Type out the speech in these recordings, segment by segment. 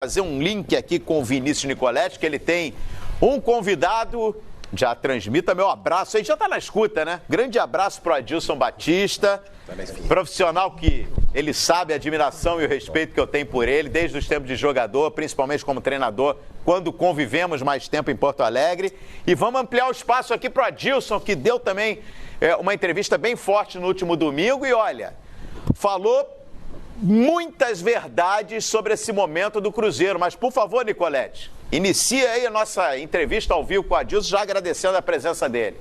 Fazer um link aqui com o Vinícius Nicoletti, que ele tem um convidado. Já transmita meu abraço, aí já tá na escuta, né? Grande abraço pro Adilson Batista, profissional que ele sabe a admiração e o respeito que eu tenho por ele, desde os tempos de jogador, principalmente como treinador, quando convivemos mais tempo em Porto Alegre. E vamos ampliar o espaço aqui pro Adilson, que deu também uma entrevista bem forte no último domingo e olha, falou muitas verdades sobre esse momento do Cruzeiro. Mas, por favor, Nicoletti, inicia aí a nossa entrevista ao vivo com o Adilson, já agradecendo a presença dele.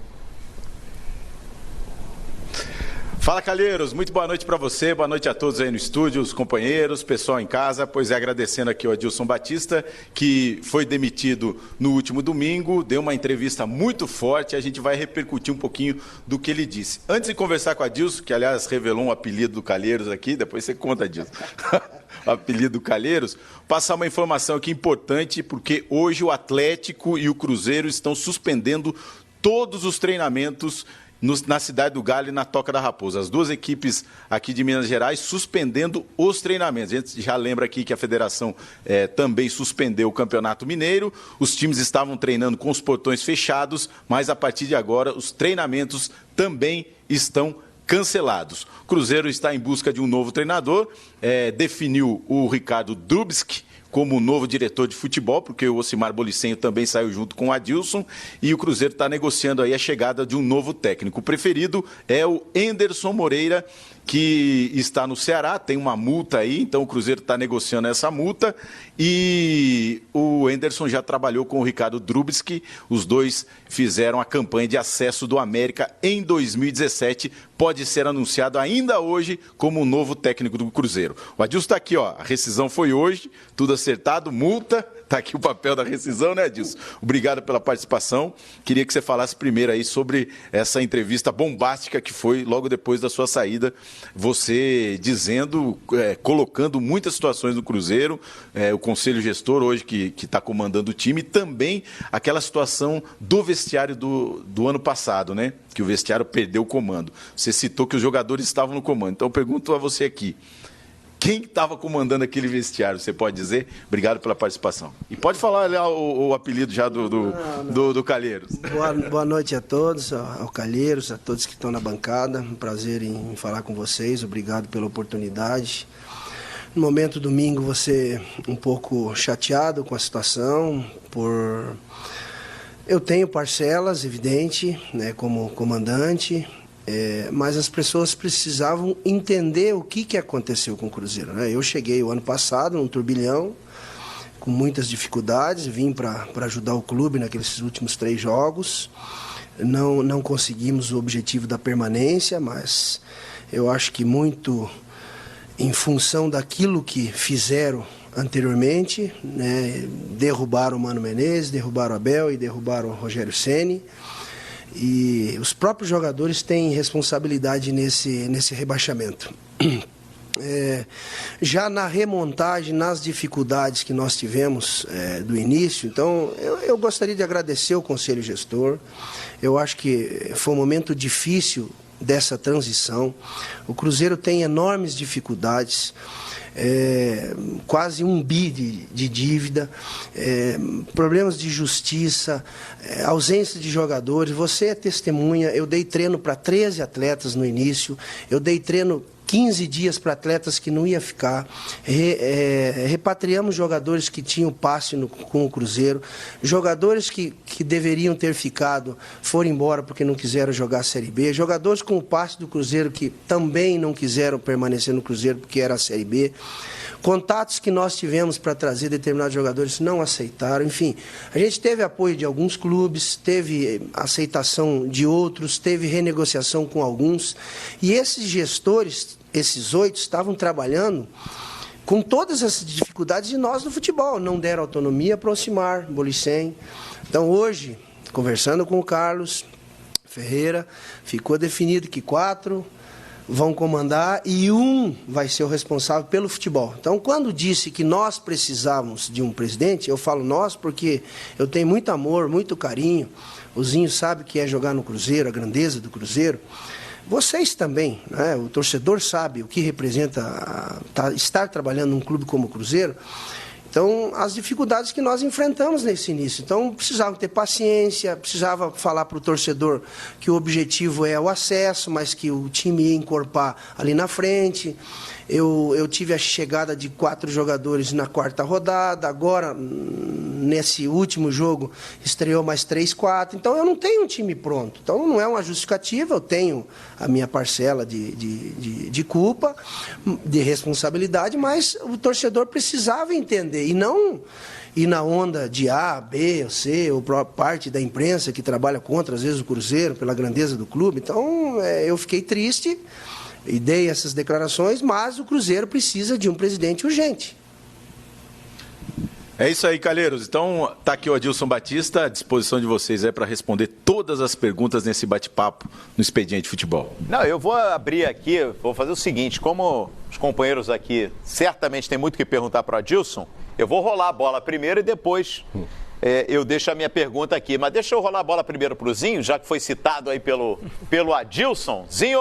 Fala, Calheiros, muito boa noite para você, boa noite a todos aí no estúdio, os companheiros, pessoal em casa. Pois é, agradecendo aqui o Adilson Batista, que foi demitido no último domingo, deu uma entrevista muito forte, a gente vai repercutir um pouquinho do que ele disse. Antes de conversar com o Adilson, que aliás revelou um apelido do Calheiros aqui, depois você conta, Adilson, o apelido do Calheiros, passar uma informação aqui importante, porque hoje o Atlético e o Cruzeiro estão suspendendo todos os treinamentos na Cidade do Galho e na Toca da Raposa. As duas equipes aqui de Minas Gerais suspendendo os treinamentos. A gente já lembra aqui que a federação também suspendeu o Campeonato Mineiro. Os times estavam treinando com os portões fechados, mas a partir de agora os treinamentos também estão cancelados. O Cruzeiro está em busca de um novo treinador, definiu o Ricardo Drubski como novo diretor de futebol, porque o Ocimar Bolicenho também saiu junto com o Adilson, e o Cruzeiro está negociando aí a chegada de um novo técnico. O preferido é o Enderson Moreira, que está no Ceará, tem uma multa aí, então o Cruzeiro está negociando essa multa, e o Enderson já trabalhou com o Ricardo Drubski, os dois fizeram a campanha de acesso do América em 2017, pode ser anunciado ainda hoje como o novo técnico do Cruzeiro. O Adilson está aqui, ó, a rescisão foi hoje, tudo acertado, multa, está aqui o papel da rescisão, né, Adilson? Obrigado pela participação, queria que você falasse primeiro aí sobre essa entrevista bombástica que foi logo depois da sua saída, você dizendo, colocando muitas situações no Cruzeiro, o Conselho Gestor hoje que está comandando o time, e também aquela situação do vestiário do ano passado, né? Que o vestiário perdeu o comando. Você citou que os jogadores estavam no comando. Então eu pergunto a você aqui, quem estava comandando aquele vestiário, você pode dizer? Obrigado pela participação. E pode falar ali o apelido já do Calheiros. Boa noite a todos, ao Calheiros, a todos que estão na bancada. Um prazer em falar com vocês. Obrigado pela oportunidade. No momento domingo, você um pouco chateado com a situação, eu tenho parcelas, evidente, né, como comandante, mas as pessoas precisavam entender o que aconteceu com o Cruzeiro, né? Eu cheguei o ano passado num turbilhão, com muitas dificuldades, vim para ajudar o clube naqueles últimos 3 jogos, não conseguimos o objetivo da permanência, mas eu acho que muito em função daquilo que fizeram anteriormente, né, derrubaram o Mano Menezes, derrubaram o Abel e derrubaram o Rogério Ceni. E os próprios jogadores têm responsabilidade nesse rebaixamento. Já na remontagem, nas dificuldades que nós tivemos do início, então eu gostaria de agradecer ao Conselho Gestor. Eu acho que foi um momento difícil dessa transição. O Cruzeiro tem enormes dificuldades, quase 1 bi de dívida, problemas de justiça, ausência de jogadores. Você é testemunha, eu dei treino para 13 atletas no início, eu dei treino 15 dias para atletas que não ia ficar, repatriamos jogadores que tinham passe com o Cruzeiro, jogadores que deveriam ter ficado foram embora porque não quiseram jogar a Série B, jogadores com o passe do Cruzeiro que também não quiseram permanecer no Cruzeiro porque era a Série B, contatos que nós tivemos para trazer determinados jogadores não aceitaram, enfim, a gente teve apoio de alguns clubes, teve aceitação de outros, teve renegociação com alguns, e esses gestores, esses 8, estavam trabalhando com todas essas dificuldades de nós no futebol, não deram autonomia para o Ocimar Bolicenho. Então hoje, conversando com o Carlos Ferreira, ficou definido que 4 vão comandar e 1 vai ser o responsável pelo futebol. Então, quando disse que nós precisávamos de um presidente, eu falo nós porque eu tenho muito amor, muito carinho. O Zinho sabe que é jogar no Cruzeiro, a grandeza do Cruzeiro. Vocês também, né? O torcedor sabe o que representa estar trabalhando num clube como o Cruzeiro. Então, Então, as dificuldades que nós enfrentamos nesse início. Então, precisava ter paciência, precisava falar para o torcedor que o objetivo é o acesso, mas que o time ia encorpar ali na frente. Eu tive a chegada de 4 jogadores na 4ª rodada, agora, nesse último jogo, estreou mais 3, 4. Então, eu não tenho um time pronto. Então, não é uma justificativa, eu tenho a minha parcela de culpa, de responsabilidade, mas o torcedor precisava entender, e não ir na onda de A, B, ou C, ou parte da imprensa que trabalha contra, às vezes, o Cruzeiro, pela grandeza do clube. Então, eu fiquei triste e dei essas declarações, mas o Cruzeiro precisa de um presidente urgente. É isso aí, Calheiros. Então, tá aqui o Adilson Batista, à disposição de vocês para responder todas as perguntas nesse bate-papo no Expediente Futebol. Não, eu vou abrir aqui, vou fazer o seguinte, como os companheiros aqui certamente têm muito o que perguntar para o Adilson, eu vou rolar a bola primeiro e depois eu deixo a minha pergunta aqui. Mas deixa eu rolar a bola primeiro para o Zinho, já que foi citado aí pelo Adilson. Zinho,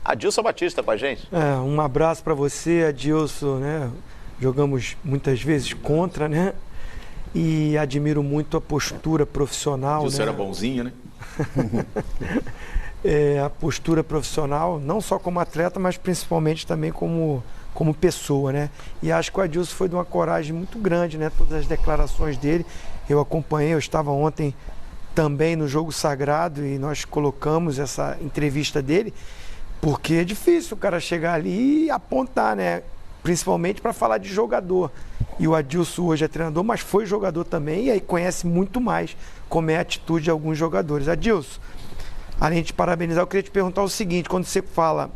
Adilson Batista com a gente. Um abraço para você, Adilson, né? Jogamos muitas vezes contra, né? E admiro muito a postura profissional. Adilson, né? Era bonzinho, né? A postura profissional, não só como atleta, mas principalmente também como pessoa, né? E acho que o Adilson foi de uma coragem muito grande, né? Todas as declarações dele, eu acompanhei, eu estava ontem também no Jogo Sagrado e nós colocamos essa entrevista dele, porque é difícil o cara chegar ali e apontar, né? Principalmente para falar de jogador. E o Adilson hoje é treinador, mas foi jogador também, e aí conhece muito mais como é a atitude de alguns jogadores. Adilson, além de te parabenizar, eu queria te perguntar o seguinte: quando você fala,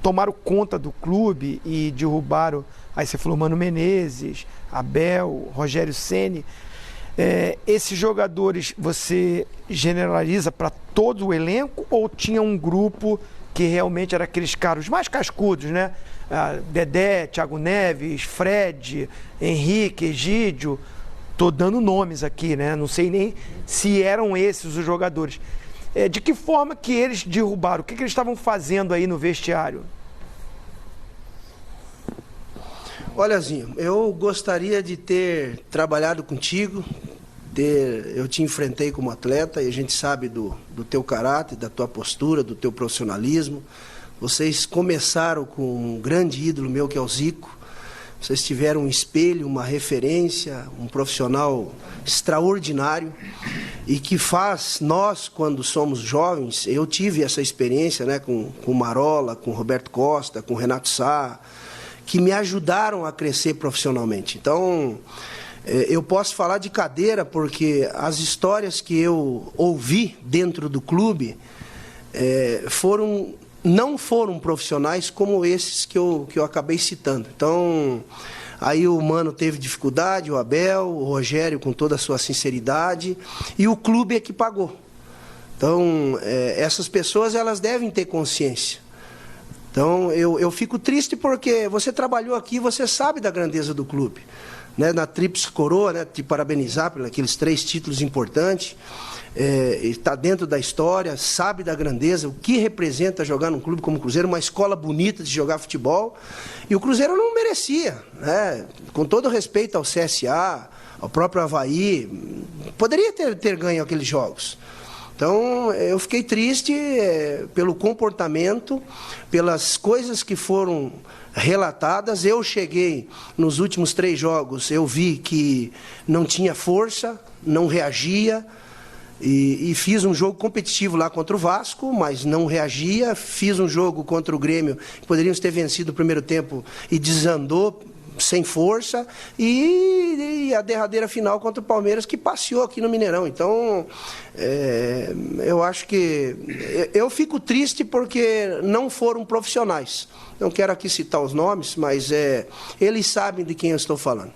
tomaram conta do clube e derrubaram, aí você falou Mano Menezes, Abel, Rogério Ceni, esses jogadores você generaliza para todo o elenco ou tinha um grupo que realmente era aqueles caras mais cascudos, né? Dedé, Thiago Neves, Fred, Henrique, Egídio, tô dando nomes aqui, né? Não sei nem se eram esses os jogadores. De que forma que eles derrubaram? O que eles estavam fazendo aí no vestiário? Olha, Zinho, eu gostaria de ter trabalhado contigo, eu te enfrentei como atleta e a gente sabe do teu caráter, da tua postura, do teu profissionalismo. Vocês começaram com um grande ídolo meu, que é o Zico. Vocês tiveram um espelho, uma referência, um profissional extraordinário e que faz, nós, quando somos jovens, eu tive essa experiência, né, com o Marola, com o Roberto Costa, com o Renato Sá, que me ajudaram a crescer profissionalmente. Então, eu posso falar de cadeira porque as histórias que eu ouvi dentro do clube não foram profissionais como esses que eu acabei citando. Então, aí o Mano teve dificuldade, o Abel, o Rogério com toda a sua sinceridade, e o clube é que pagou. Então, essas pessoas, elas devem ter consciência. Então, eu fico triste porque você trabalhou aqui, você sabe da grandeza do clube. Né? Na Tríplice Coroa, né? Te parabenizar por aqueles 3 títulos importantes. Está dentro da história, sabe da grandeza, o que representa jogar num clube como o Cruzeiro, uma escola bonita de jogar futebol, e o Cruzeiro não merecia, né? Com todo respeito ao CSA, ao próprio Avaí, poderia ter ganho aqueles jogos. Então, eu fiquei triste pelo comportamento, pelas coisas que foram relatadas. Eu cheguei nos últimos 3 jogos, eu vi que não tinha força, não reagia, e fiz um jogo competitivo lá contra o Vasco, mas não reagia. Fiz um jogo contra o Grêmio, poderíamos ter vencido o primeiro tempo e desandou sem força, e a derradeira final contra o Palmeiras, que passeou aqui no Mineirão. Então, eu acho que eu fico triste porque não foram profissionais. Não quero aqui citar os nomes, mas eles sabem de quem eu estou falando.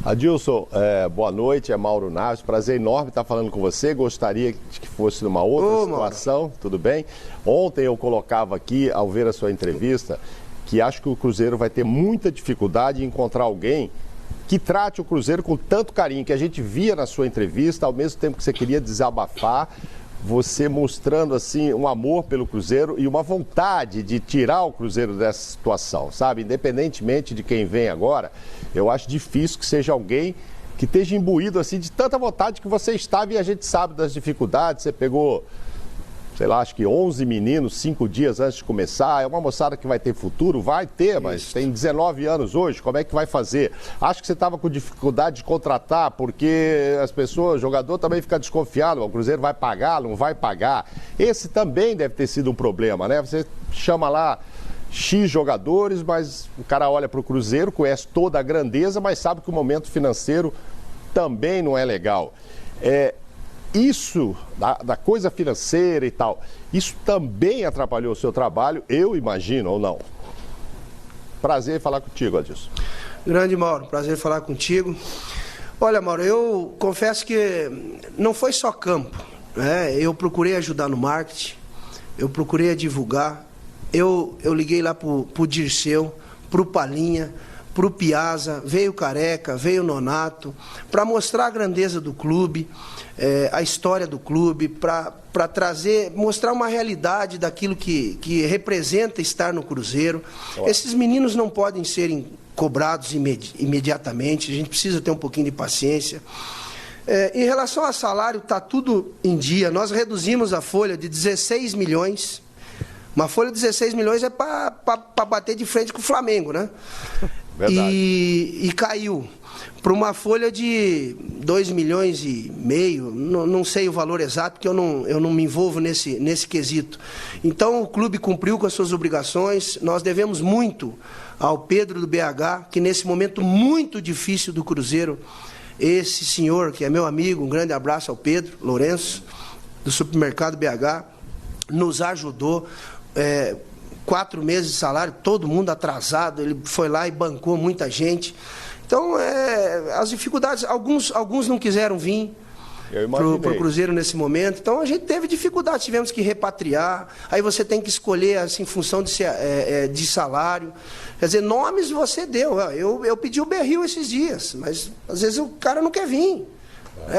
Adilson, boa noite, é Mauro Naves, prazer enorme estar falando com você, gostaria que fosse numa outra situação, Mauro. Tudo bem? Ontem eu colocava aqui, ao ver a sua entrevista, que acho que o Cruzeiro vai ter muita dificuldade em encontrar alguém que trate o Cruzeiro com tanto carinho, que a gente via na sua entrevista, ao mesmo tempo que você queria desabafar, você mostrando assim um amor pelo Cruzeiro e uma vontade de tirar o Cruzeiro dessa situação, sabe? Independentemente de quem vem agora, eu acho difícil que seja alguém que esteja imbuído assim de tanta vontade que você estava, e a gente sabe das dificuldades. Você pegou, sei lá, acho que 11 meninos 5 dias antes de começar. É uma moçada que vai ter futuro? Vai ter, mas tem 19 anos hoje, como é que vai fazer? Acho que você estava com dificuldade de contratar, porque as pessoas, o jogador também fica desconfiado, o Cruzeiro vai pagar, não vai pagar. Esse também deve ter sido um problema, né? Você chama lá X jogadores, mas o cara olha para o Cruzeiro, conhece toda a grandeza, mas sabe que o momento financeiro também não é legal. Isso, da coisa financeira e tal, isso também atrapalhou o seu trabalho, eu imagino, ou não? Prazer em falar contigo, Adilson. Grande Mauro, prazer em falar contigo. Olha, Mauro, eu confesso que não foi só campo, né? Eu procurei ajudar no marketing, eu procurei divulgar, eu liguei lá pro Dirceu, pro Palinha, pro Piazza, veio o Careca, veio o Nonato, para mostrar a grandeza do clube, a história do clube, para trazer, mostrar uma realidade daquilo que representa estar no Cruzeiro. Esses meninos não podem serem cobrados imediatamente, a gente precisa ter um pouquinho de paciência. Em relação a salário, está tudo em dia. Nós reduzimos a folha de 16 milhões. Uma folha de 16 milhões é para bater de frente com o Flamengo, né? Verdade. E caiu para uma folha de 2,5 milhões, não sei o valor exato, porque eu não me envolvo nesse quesito. Então, o clube cumpriu com as suas obrigações, nós devemos muito ao Pedro do BH, que nesse momento muito difícil do Cruzeiro, esse senhor, que é meu amigo, um grande abraço ao Pedro Lourenço, do Supermercado BH, nos ajudou, 4 meses de salário, todo mundo atrasado, ele foi lá e bancou muita gente. Então, as dificuldades, alguns não quiseram vir para o Cruzeiro nesse momento, então a gente teve dificuldade, tivemos que repatriar, aí você tem que escolher assim, em função de salário. Quer dizer, nomes você deu, eu pedi o Berril esses dias, mas às vezes o cara não quer vir.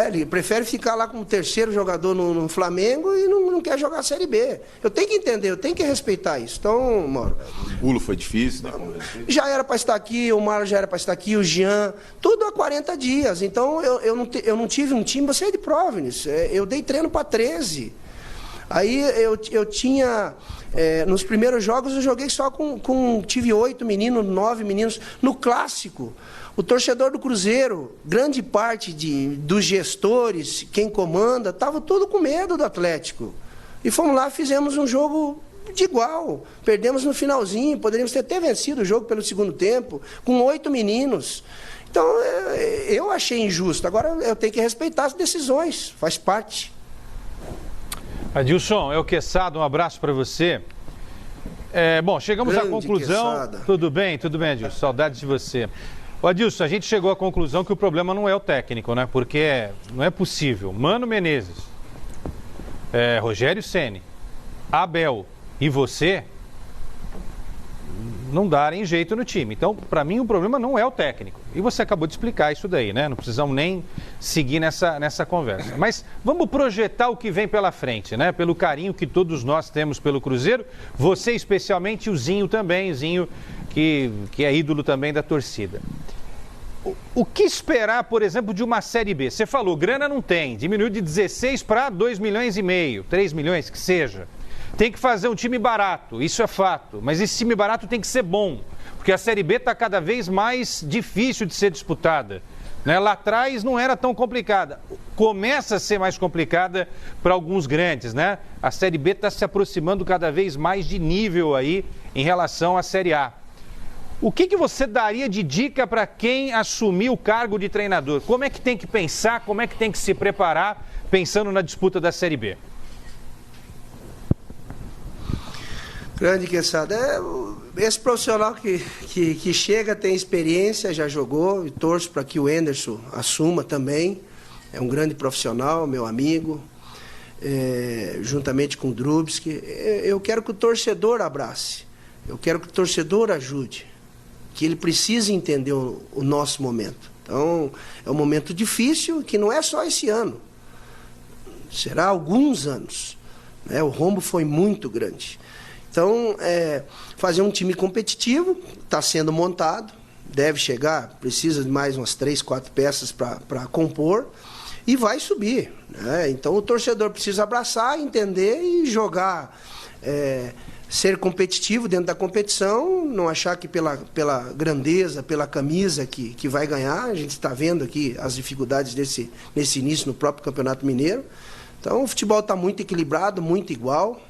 Ele prefere ficar lá como terceiro jogador no Flamengo e não quer jogar a Série B. Eu tenho que entender, eu tenho que respeitar isso. Então, Mauro... O Ulo foi difícil, né? Já era para estar aqui, o Marlon já era para estar aqui, o Jean, tudo há 40 dias. Então, eu não tive um time, você é de Providence, eu dei treino para 13. Aí eu tinha... nos primeiros jogos eu joguei só tive 8 meninos, 9 meninos. No clássico, o torcedor do Cruzeiro, grande parte dos gestores, quem comanda, estava tudo com medo do Atlético. E fomos lá, fizemos um jogo de igual. Perdemos no finalzinho, poderíamos ter até vencido o jogo pelo segundo tempo, com 8 meninos. Então, eu achei injusto. Agora eu tenho que respeitar as decisões, faz parte. Adilson, é o Quesada, um abraço para você. Bom, chegamos à conclusão. Quesada. Tudo bem, Adilson, saudades de você. Adilson, a gente chegou à conclusão que o problema não é o técnico, né? Porque não é possível. Mano Menezes, Rogério Ceni, Abel e você não darem jeito no time. Então, para mim, o problema não é o técnico. E você acabou de explicar isso daí, né? Não precisamos nem seguir nessa conversa. Mas vamos projetar o que vem pela frente, né? Pelo carinho que todos nós temos pelo Cruzeiro. Você especialmente, o Zinho também, Zinho que é ídolo também da torcida. O que esperar, por exemplo, de uma Série B? Você falou, grana não tem. Diminuiu de 16 para 2,5 milhões, 3 milhões, que seja. Tem que fazer um time barato, isso é fato. Mas esse time barato tem que ser bom, porque a Série B está cada vez mais difícil de ser disputada. Né? Lá atrás não era tão complicada. Começa a ser mais complicada para alguns grandes, né? A Série B está se aproximando cada vez mais de nível aí em relação à Série A. O que você daria de dica para quem assumir o cargo de treinador? Como é que tem que pensar, como é que tem que se preparar pensando na disputa da Série B? Grande Quesada, esse profissional que chega tem experiência, já jogou, e torço para que o Enderson assuma também. É um grande profissional, meu amigo, juntamente com o Drubski. Eu quero que o torcedor abrace, eu quero que o torcedor ajude, que ele precisa entender o nosso momento. Então, é um momento difícil, que não é só esse ano. será alguns anos. Né? O rombo foi muito grande. Então, fazer um time competitivo, está sendo montado, deve chegar, precisa de mais umas 3, 4 peças para compor, e vai subir. Né? Então, o torcedor precisa abraçar, entender e jogar, ser competitivo dentro da competição, não achar que pela grandeza, pela camisa que vai ganhar. A gente está vendo aqui as dificuldades nesse início no próprio Campeonato Mineiro. Então, o futebol está muito equilibrado, muito igual.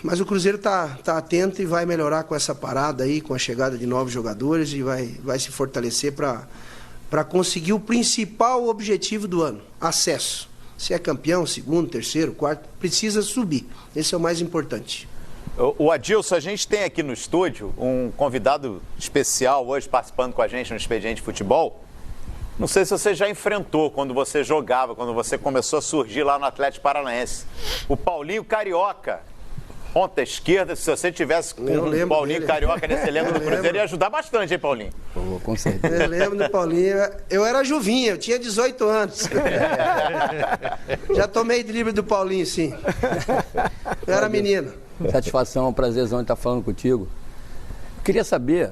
Mas o Cruzeiro está atento e vai melhorar com essa parada aí, com a chegada de novos jogadores, e vai se fortalecer para conseguir o principal objetivo do ano: acesso. Se é campeão, segundo, terceiro, quarto, precisa subir. Esse é o mais importante. O Adilson, a gente tem aqui no estúdio um convidado especial hoje participando com a gente no Expediente Futebol. Não sei se você já enfrentou quando você jogava, quando você começou a surgir lá no Atlético Paranaense. O Paulinho Carioca, ponta esquerda. Se você tivesse com o Paulinho dele. Carioca nesse elenco do Cruzeiro, ia ajudar bastante, hein, Paulinho? Com certeza. Eu lembro do Paulinho. Eu era juvinha, eu tinha 18 anos. Já tomei drible do Paulinho, sim. Eu era menino. Satisfação, um prazerzão estar falando contigo. Queria saber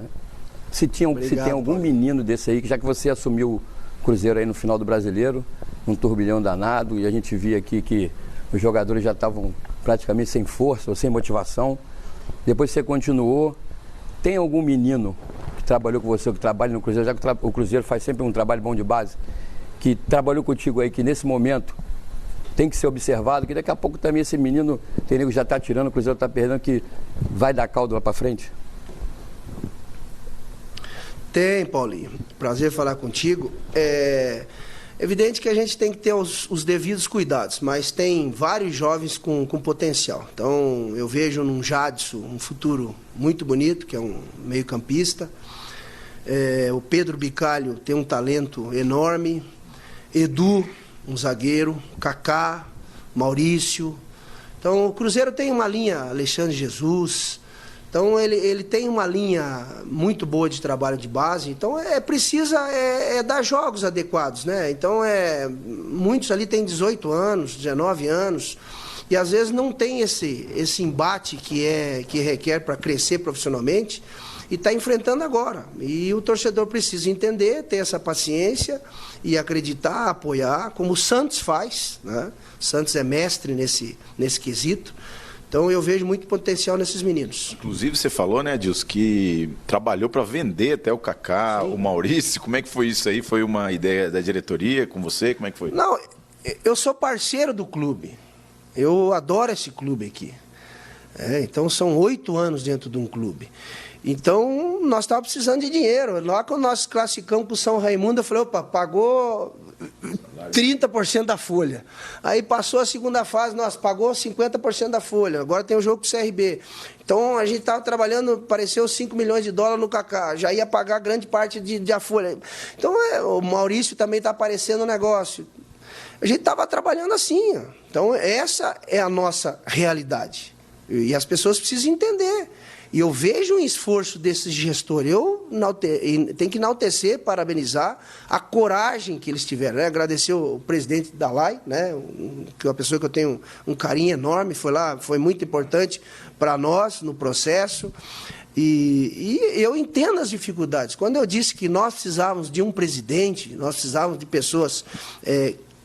se tem algum menino desse aí, já que você assumiu o Cruzeiro aí no final do Brasileiro, um turbilhão danado, e a gente via aqui que os jogadores já estavam praticamente sem força ou sem motivação. Depois você continuou. Tem algum menino que trabalhou com você, que trabalha no Cruzeiro, já que o Cruzeiro faz sempre um trabalho bom de base, que trabalhou contigo aí, que nesse momento tem que ser observado, que daqui a pouco também esse menino, tem nego que já está tirando, o Cruzeiro está perdendo, que vai dar caldo lá para frente? Tem, Paulinho. Prazer falar contigo. É evidente que a gente tem que ter os devidos cuidados, mas tem vários jovens com potencial. Então, eu vejo num Jadson um futuro muito bonito, que é um meio-campista. O Pedro Bicalho tem um talento enorme. Edu, um zagueiro. Kaká, Maurício. Então, o Cruzeiro tem uma linha, Alexandre Jesus. Então, ele tem uma linha muito boa de trabalho de base. Então, precisa dar jogos adequados, né? Então, muitos ali têm 18 anos, 19 anos, e às vezes não tem esse embate que requer para crescer profissionalmente, e está enfrentando agora. E o torcedor precisa entender, ter essa paciência e acreditar, apoiar, como o Santos faz, né? O Santos é mestre nesse quesito. Então, eu vejo muito potencial nesses meninos. Inclusive, você falou, né, Adilson, que trabalhou para vender até o Kaká, sim, o Maurício. Como é que foi isso aí? Foi uma ideia da diretoria com você? Como é que foi? Não, eu sou parceiro do clube. Eu adoro esse clube aqui. Então, são 8 anos dentro de um clube. Então, nós estávamos precisando de dinheiro. Lá quando nós classificamos para o São Raimundo, eu falei, opa, pagou 30% da folha. Aí passou a segunda fase, nós pagou 50% da folha. Agora tem o jogo com o CRB. Então, a gente estava trabalhando, apareceu 5 milhões de dólares no Kaká, já ia pagar grande parte da folha. Então, o Maurício também está aparecendo no negócio. A gente estava trabalhando assim. Ó. Então, essa é a nossa realidade. E as pessoas precisam entender. E eu vejo um esforço desses gestores. Eu tenho que enaltecer, parabenizar a coragem que eles tiveram. Né? Agradecer o presidente da LAI, né? Que é uma pessoa que eu tenho um carinho enorme, foi lá, foi muito importante para nós no processo. E eu entendo as dificuldades. Quando eu disse que nós precisávamos de um presidente, nós precisávamos de pessoas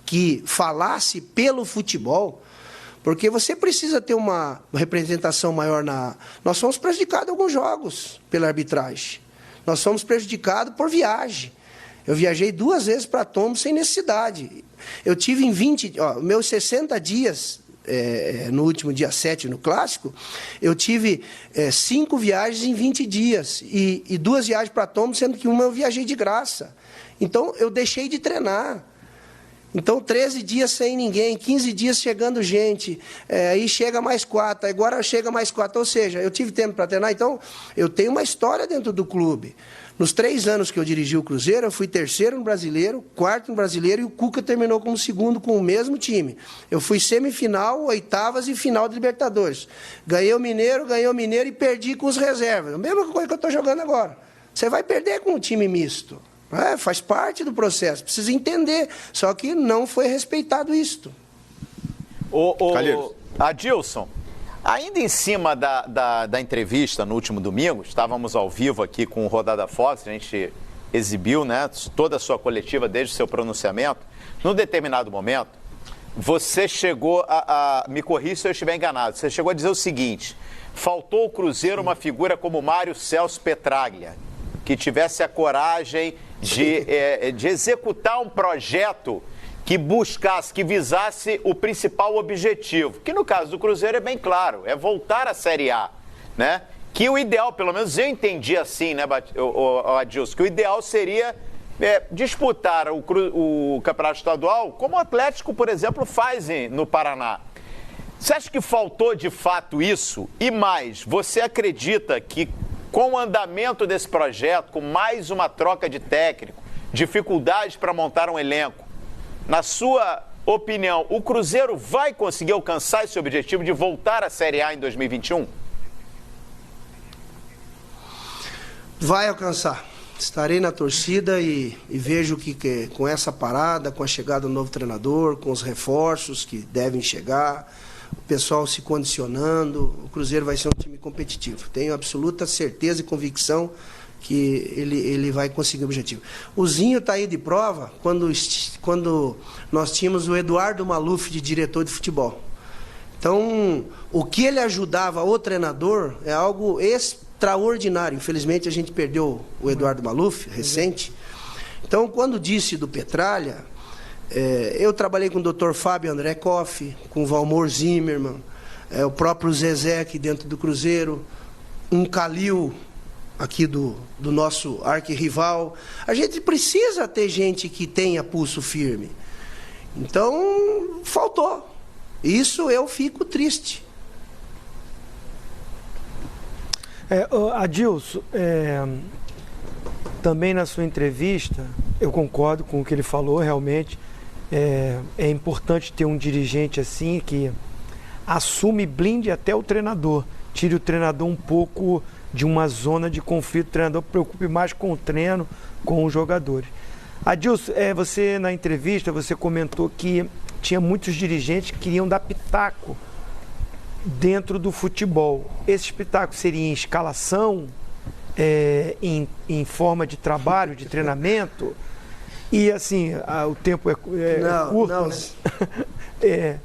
que falassem pelo futebol, porque você precisa ter uma representação maior na... Nós fomos prejudicados em alguns jogos pela arbitragem. Nós fomos prejudicados por viagem. Eu viajei 2 vezes para Tombo sem necessidade. Eu tive em meus 60 dias, no último dia 7 no Clássico, eu tive 5 viagens em 20 dias. E 2 viagens para Tombo, sendo que uma eu viajei de graça. Então, eu deixei de treinar. Então, 13 dias sem ninguém, 15 dias chegando gente, aí chega mais 4, agora chega mais 4. Ou seja, eu tive tempo para treinar. Então, eu tenho uma história dentro do clube. Nos 3 anos que eu dirigi o Cruzeiro, eu fui 3º no Brasileiro, 4º no Brasileiro, e o Cuca terminou como 2º com o mesmo time. Eu fui semifinal, 8ª e final de Libertadores. Ganhei o Mineiro e perdi com os reservas. A mesma coisa que eu estou jogando agora. Você vai perder com um time misto. Faz parte do processo, precisa entender. Só que não foi respeitado isto. Adilson, ainda em cima da entrevista no último domingo, estávamos ao vivo aqui com o Rodada Fox, a gente exibiu, né, toda a sua coletiva desde o seu pronunciamento. Num determinado momento, você chegou me corrija se eu estiver enganado, você chegou a dizer o seguinte: faltou ao Cruzeiro uma figura como Mário Celso Petraglia, que tivesse a coragem de executar um projeto que buscasse, que visasse o principal objetivo, que no caso do Cruzeiro é bem claro, é voltar à Série A, né? Que o ideal, pelo menos eu entendi assim, né, Adilson, que o ideal seria disputar o Campeonato Estadual como o Atlético, por exemplo, faz no Paraná. Você acha que faltou de fato isso? E mais, você acredita que com o andamento desse projeto, com mais uma troca de técnico, dificuldades para montar um elenco, na sua opinião, o Cruzeiro vai conseguir alcançar esse objetivo de voltar à Série A em 2021? Vai alcançar. Estarei na torcida e vejo que com essa parada, com a chegada do novo treinador, com os reforços que devem chegar, o pessoal se condicionando, o Cruzeiro vai ser um time competitivo. Tenho absoluta certeza e convicção que ele vai conseguir o objetivo. O Zinho está aí de prova quando nós tínhamos o Eduardo Maluf de diretor de futebol. Então, o que ele ajudava o treinador é algo extraordinário. Infelizmente, a gente perdeu o Eduardo Maluf, recente. Então, quando disse do Petraglia, eu trabalhei com o Dr. Fábio André Koff, com o Valmor Zimmermann, o próprio Zezé aqui dentro do Cruzeiro, um Calil aqui do nosso arquirrival. A gente precisa ter gente que tenha pulso firme. Então, faltou. Isso eu fico triste. Adilson, também na sua entrevista, eu concordo com o que ele falou, realmente é importante ter um dirigente assim que assume e blinde até o treinador, tire o treinador um pouco de uma zona de conflito, o treinador preocupe mais com o treino, com os jogadores. Adilson, você na entrevista, você comentou que tinha muitos dirigentes que queriam dar pitaco dentro do futebol. Esse pitaco seria em escalação, em forma de trabalho, de treinamento? E assim, o tempo é curto, não. Né?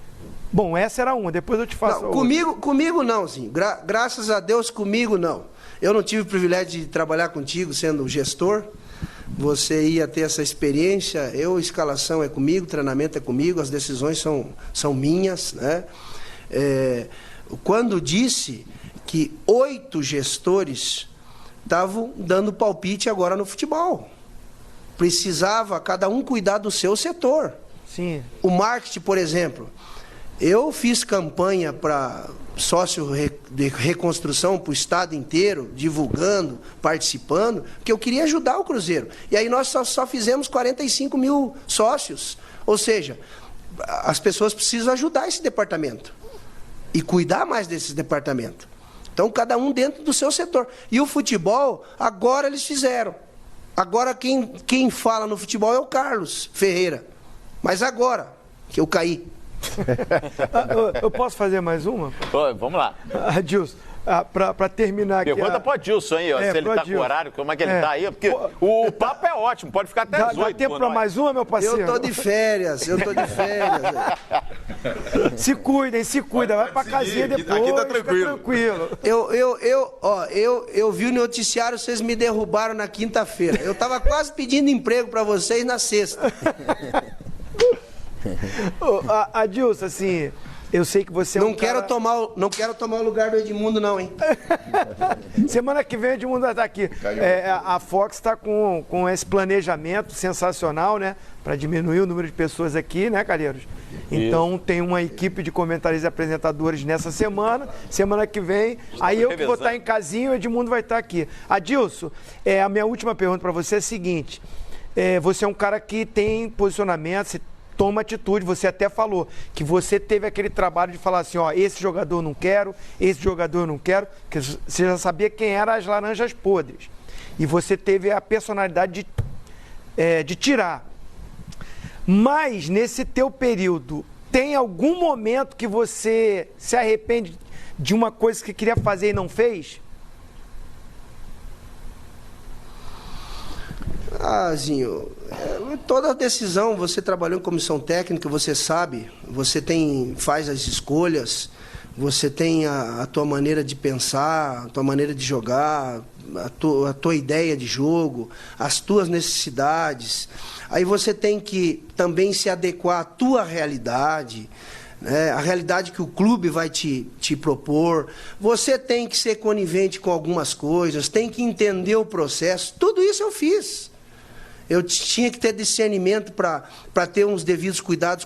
Bom, essa era uma, depois eu te faço não, comigo não, sim. Graças a Deus, comigo não. Eu não tive o privilégio de trabalhar contigo sendo gestor. Você ia ter essa experiência. Escalação é comigo, treinamento é comigo, as decisões são minhas, né? Quando disse que 8 gestores estavam dando palpite agora no futebol. Precisava cada um cuidar do seu setor. Sim. O marketing, por exemplo. Eu fiz campanha para sócio de reconstrução para o estado inteiro, divulgando, participando, porque eu queria ajudar o Cruzeiro. E aí nós só fizemos 45 mil sócios. Ou seja, as pessoas precisam ajudar esse departamento e cuidar mais desse departamento. Então, cada um dentro do seu setor. E o futebol, agora eles fizeram. Agora quem fala no futebol é o Carlos Ferreira. Mas agora que eu caí. Eu posso fazer mais uma? Vamos lá. Adilson, para terminar aqui. Pergunta pro Adilson aí, se ele tá com o horário, como é que ele tá aí? Porque o papo é ótimo, pode ficar até às 8. Dá tempo para mais uma, meu parceiro? Eu tô de férias. Se cuidem, vai pra casinha depois. Aqui tá tranquilo. Eu vi o noticiário, vocês me derrubaram na quinta-feira. Eu tava quase pedindo emprego para vocês na sexta. Adilson, assim, eu sei que você não quero tomar o lugar do Edmundo, não, hein? Semana que vem o Edmundo vai estar aqui. A Fox está com esse planejamento sensacional, né? Para diminuir o número de pessoas aqui, né, Calheiros? Então tem uma equipe de comentaristas e apresentadores nessa semana. Semana que vem, aí eu que vou estar em casinha e o Edmundo vai estar aqui. Adilson, a minha última pergunta para você é a seguinte. Você é um cara que tem posicionamento, você toma atitude, você até falou que você teve aquele trabalho de falar assim, esse jogador não quero, esse jogador não quero, porque você já sabia quem eram as laranjas podres. E você teve a personalidade de de tirar. Mas nesse teu período, tem algum momento que você se arrepende de uma coisa que queria fazer e não fez? Zinho, toda decisão, você trabalhou em comissão técnica, você sabe, você faz as escolhas, você tem a tua maneira de pensar, a tua maneira de jogar, a tua ideia de jogo, as tuas necessidades. Aí você tem que também se adequar à tua realidade, né? A realidade que o clube vai te propor. Você tem que ser conivente com algumas coisas, tem que entender o processo. Tudo isso eu fiz. Eu tinha que ter discernimento para ter uns devidos cuidados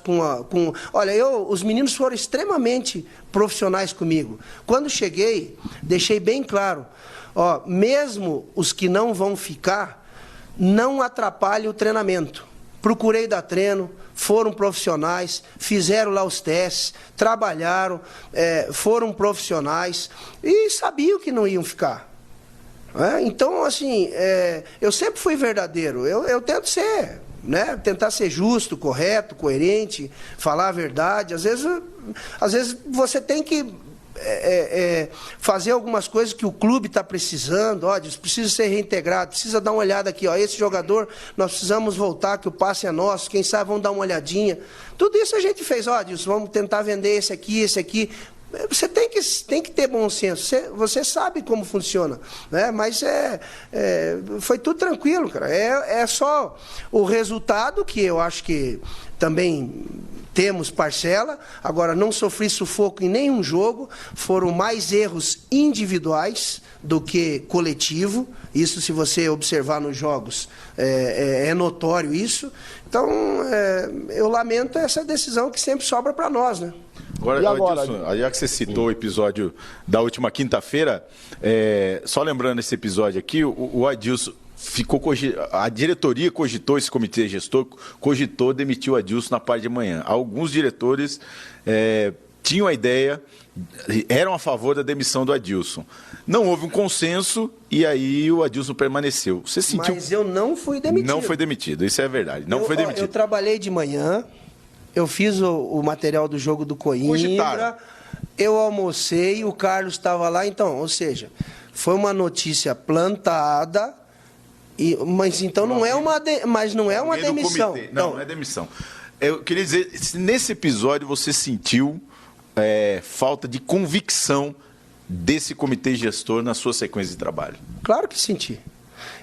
Olha, os meninos foram extremamente profissionais comigo. Quando cheguei, deixei bem claro, mesmo os que não vão ficar, não atrapalhe o treinamento. Procurei dar treino, foram profissionais, fizeram lá os testes, trabalharam, foram profissionais e sabiam que não iam ficar. Então, assim, eu sempre fui verdadeiro, eu tento ser, né? Tentar ser justo, correto, coerente, falar a verdade. Às vezes você tem que fazer algumas coisas que o clube está precisando, precisa ser reintegrado, precisa dar uma olhada aqui, esse jogador, nós precisamos voltar, que o passe é nosso, quem sabe vamos dar uma olhadinha. Tudo isso a gente fez, Dilson, vamos tentar vender esse aqui. Você tem que ter bom senso, você sabe como funciona, né? Mas foi tudo tranquilo, cara. É só o resultado, que eu acho que também temos parcela. Agora, não sofri sufoco em nenhum jogo, foram mais erros individuais do que coletivo. Isso, se você observar nos jogos, é notório isso. Então, eu lamento essa decisão que sempre sobra para nós, né? Agora, Adilson, já que você citou o episódio da última quinta-feira, só lembrando esse episódio aqui, o Adilson a diretoria cogitou, esse comitê gestor cogitou demitir o Adilson na parte de manhã. Alguns diretores tinham a ideia, eram a favor da demissão do Adilson. Não houve um consenso e aí o Adilson permaneceu. Você sentiu? Mas eu não fui demitido. Não foi demitido, isso é verdade. Não foi demitido. Eu trabalhei de manhã, eu fiz o material do jogo do Coimbra, eu almocei, o Carlos estava lá, então, ou seja, foi uma notícia plantada, mas então não é uma demissão. Não é demissão. Eu queria dizer, se nesse episódio você sentiu falta de convicção desse comitê gestor na sua sequência de trabalho? Claro que senti.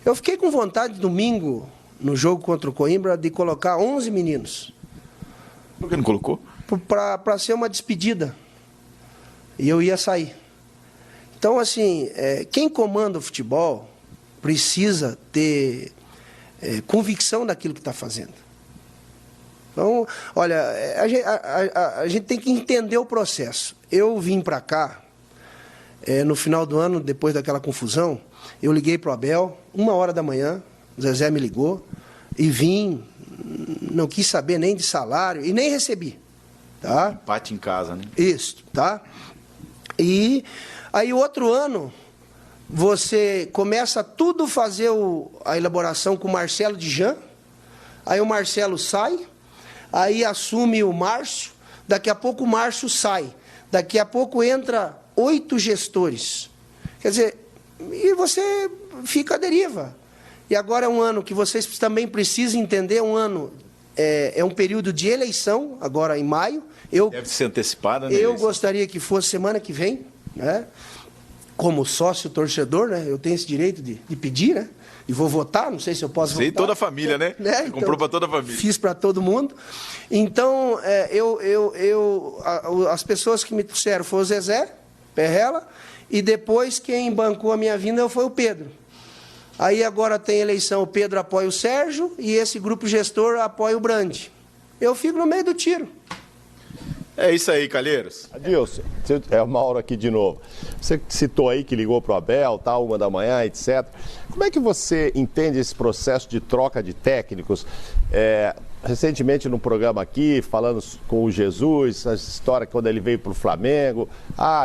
Eu fiquei com vontade, domingo, no jogo contra o Coimbra, de colocar 11 meninos. Por que não colocou? Para ser uma despedida. E eu ia sair. Então, assim, quem comanda o futebol precisa ter convicção daquilo que está fazendo. Então, olha, a gente tem que entender o processo. Eu vim para cá, no final do ano, depois daquela confusão, eu liguei para o Abel, 1h da manhã, o Zezé me ligou, e vim, não quis saber nem de salário, e nem recebi. Tá? Empate em casa, né? Isso, tá? E aí, outro ano, você começa tudo a fazer a elaboração com o Marcelo Dijan, aí o Marcelo sai, aí assume o Márcio, daqui a pouco o Márcio sai, daqui a pouco entra 8 gestores. Quer dizer, e você fica à deriva. E agora é um ano que vocês também precisam entender, é um período de eleição, agora em maio. Deve ser antecipada, né? Eu gostaria que fosse semana que vem, né? Como sócio torcedor, né? Eu tenho esse direito de pedir, né? E vou votar, não sei se eu posso votar. Toda a família, né? Então, comprou para toda a família. Fiz para todo mundo. Então, as pessoas que me trouxeram foi o Zezé Perrella, e depois quem bancou a minha vinda foi o Pedro. Aí agora tem eleição, o Pedro apoia o Sérgio e esse grupo gestor apoia o Brandi. Eu fico no meio do tiro. É isso aí, Calheiros. Adilson, é o Mauro aqui de novo. Você citou aí que ligou para o Abel, 1h da manhã, etc. Como é que você entende esse processo de troca de técnicos? Recentemente no programa aqui, falando com o Jesus, essa história quando ele veio para o Flamengo,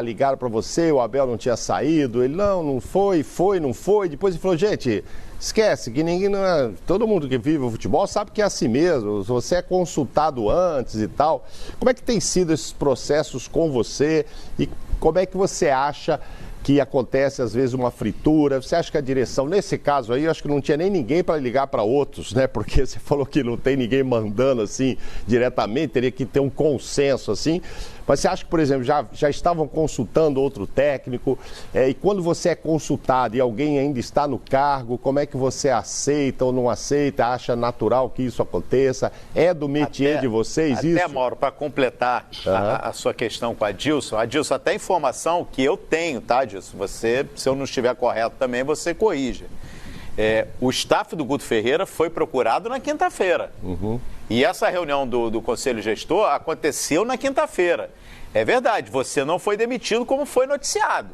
ligaram para você, o Abel não tinha saído, ele não foi, não foi, depois ele falou, gente, esquece que ninguém não é, todo mundo que vive o futebol sabe que é assim mesmo, você é consultado antes e tal. Como é que tem sido esses processos com você e como é que você acha que acontece às vezes uma fritura? Você acha que a direção, nesse caso aí, eu acho que não tinha nem ninguém para ligar para outros, né? Porque você falou que não tem ninguém mandando assim diretamente, teria que ter um consenso assim. Mas você acha que, por exemplo, já estavam consultando outro técnico? E quando você é consultado e alguém ainda está no cargo, como é que você aceita ou não aceita? Acha natural que isso aconteça? É do métier de vocês isso? Até, Mauro, para completar a sua questão com a Adilson, até informação que eu tenho, tá, Adilson? Você, se eu não estiver correto também, você corrige. O staff do Guto Ferreira foi procurado na quinta-feira. E essa reunião do Conselho Gestor aconteceu na quinta-feira. É verdade, você não foi demitido como foi noticiado.